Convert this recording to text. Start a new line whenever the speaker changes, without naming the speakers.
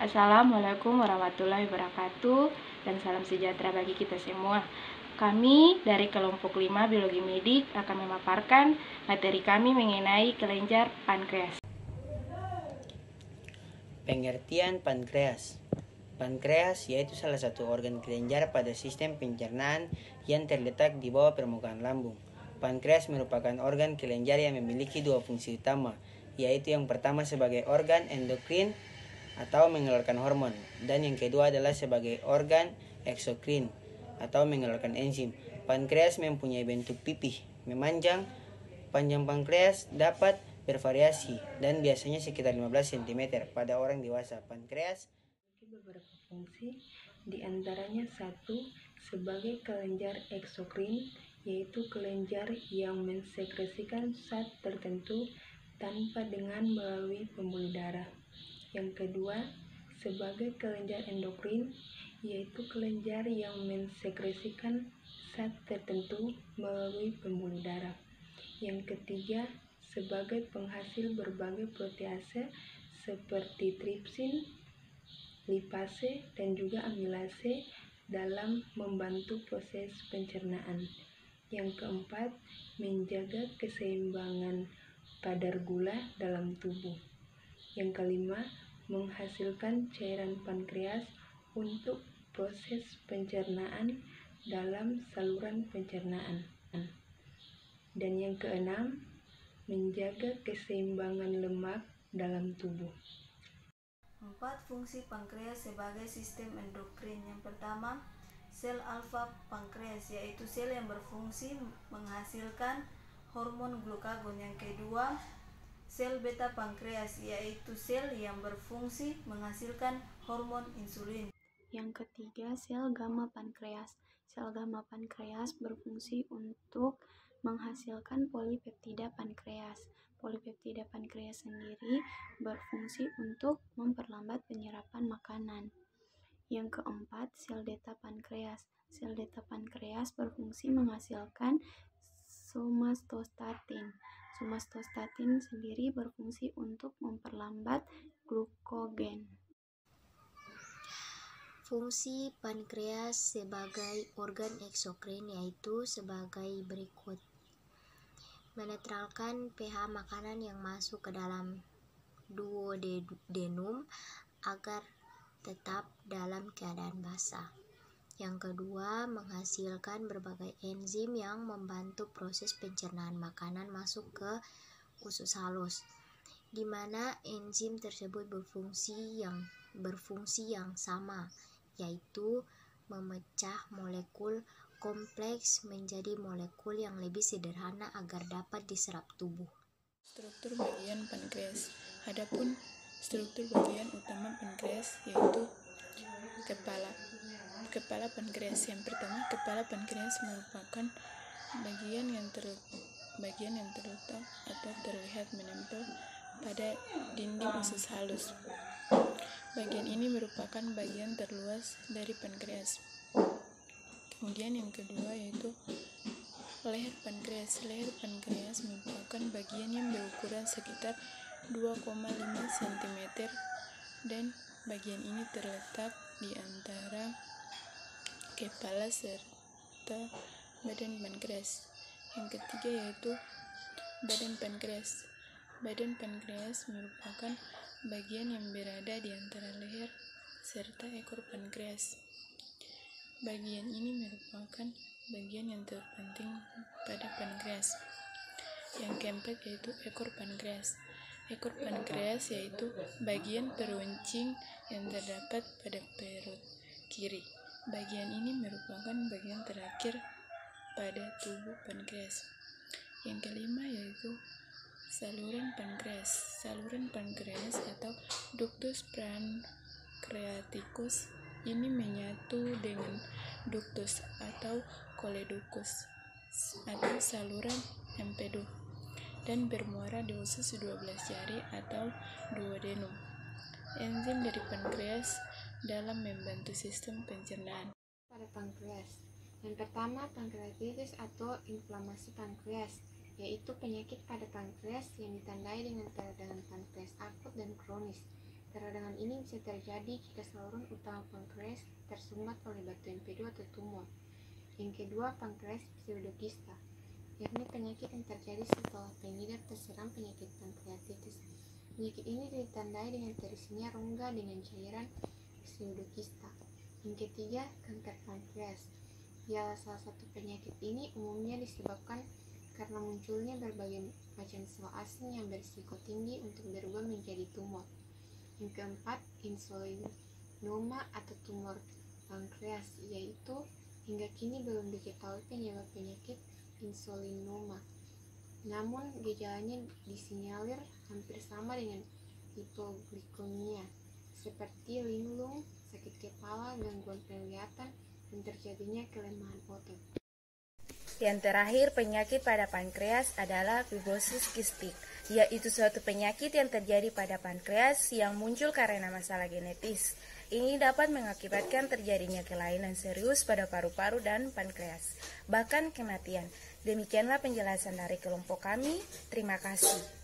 Assalamualaikum warahmatullahi wabarakatuh dan salam sejahtera bagi kita semua. Kami dari kelompok 5 Biologi Medik akan memaparkan materi kami mengenai kelenjar pankreas.
Pengertian pankreas. Pankreas yaitu salah satu organ kelenjar pada sistem pencernaan yang terletak di bawah permukaan lambung. Pankreas merupakan organ kelenjar yang memiliki dua fungsi utama, yaitu yang pertama sebagai organ endokrin atau mengeluarkan hormon, dan yang kedua adalah sebagai organ eksokrin atau mengeluarkan enzim. Pankreas mempunyai bentuk pipih memanjang. Panjang pankreas dapat bervariasi dan biasanya sekitar 15 cm pada orang dewasa. Pankreas
memiliki beberapa fungsi, diantaranya satu, sebagai kelenjar eksokrin, yaitu kelenjar yang mensekresikan zat tertentu tanpa dengan melalui pembuluh darah. Yang kedua, sebagai kelenjar endokrin, yaitu kelenjar yang mensekresikan zat tertentu melalui pembuluh darah. Yang ketiga, sebagai penghasil berbagai protease seperti tripsin, lipase, dan juga amilase dalam membantu proses pencernaan. Yang keempat, menjaga keseimbangan kadar gula dalam tubuh. Yang kelima, menghasilkan cairan pankreas untuk proses pencernaan dalam saluran pencernaan. Dan yang keenam, menjaga keseimbangan lemak dalam tubuh.
4 fungsi pankreas sebagai sistem endokrin. Yang pertama, sel alfa pankreas, yaitu sel yang berfungsi menghasilkan hormon glukagon. Yang kedua, sel beta pankreas, yaitu sel yang berfungsi menghasilkan hormon insulin.
Yang ketiga, sel gamma pankreas. Sel gamma pankreas berfungsi untuk menghasilkan polipeptida pankreas. Polipeptida pankreas sendiri berfungsi untuk memperlambat penyerapan makanan. Yang keempat, sel delta pankreas. Sel delta pankreas berfungsi menghasilkan somatostatin. Somatostatin sendiri berfungsi untuk memperlambat glukogen.
Fungsi pankreas sebagai organ eksokrin yaitu sebagai berikut: menetralkan pH makanan yang masuk ke dalam duodenum agar tetap dalam keadaan basah. Yang kedua, menghasilkan berbagai enzim yang membantu proses pencernaan makanan masuk ke usus halus, di mana enzim tersebut berfungsi yang sama, yaitu memecah molekul kompleks menjadi molekul yang lebih sederhana agar dapat diserap tubuh.
Struktur bagian pankreas. Adapun struktur bagian utama pankreas yaitu kepala pankreas. Yang pertama, kepala pankreas merupakan bagian yang terletak atau terlihat menempel pada dinding usus halus. Bagian ini merupakan bagian terluas dari pankreas. Kemudian yang kedua yaitu leher pankreas. Leher pankreas merupakan bagian yang berukuran sekitar 2,5 cm dan bagian ini terletak di antara kepala serta badan pankreas. Yang ketiga yaitu badan pankreas. Badan pankreas merupakan bagian yang berada di antara leher serta ekor pankreas. Bagian ini merupakan bagian yang terpenting pada pankreas. Yang keempat yaitu ekor pankreas. Ekor pankreas yaitu bagian peruncing yang terdapat pada perut kiri. Bagian ini merupakan bagian terakhir pada tubuh pankreas. Yang kelima yaitu saluran pankreas. Saluran pankreas atau ductus pancreaticus ini menyatu dengan ductus atau coledochus atau saluran empedu dan bermuara di usus 12 jari atau duodenum. Enzim dari pankreas dalam membantu sistem pencernaan.
Pada pankreas, yang pertama pankreatitis atau inflamasi pankreas, yaitu penyakit pada pankreas yang ditandai dengan peradangan pankreas akut dan kronis. Peradangan ini bisa terjadi jika saluran utama pankreas tersumbat oleh batu empedu atau tumor. Yang kedua, pankreas pseudokista, yakni penyakit yang terjadi setelah pengidap terserang penyakit pankreatitis. Penyakit ini ditandai dengan terisinya rongga dengan cairan pseudokista. Yang ketiga, kanker pankreas. Ialah salah satu penyakit ini umumnya disebabkan karena munculnya berbagai macam sel asing yang berisiko tinggi untuk berubah menjadi tumor. Yang keempat, insulinoma atau tumor pankreas, yaitu hingga kini belum diketahui penyebab penyakit insulinoma. Namun gejalanya disinyalir hampir sama dengan hipoglikemia, seperti linglung, sakit kepala, gangguan penglihatan, dan terjadinya kelemahan otot.
Yang terakhir, penyakit pada pankreas adalah fibrosis kistik, yaitu suatu penyakit yang terjadi pada pankreas yang muncul karena masalah genetis. Ini dapat mengakibatkan terjadinya kelainan serius pada paru-paru dan pankreas, bahkan kematian. Demikianlah penjelasan dari kelompok kami. Terima kasih.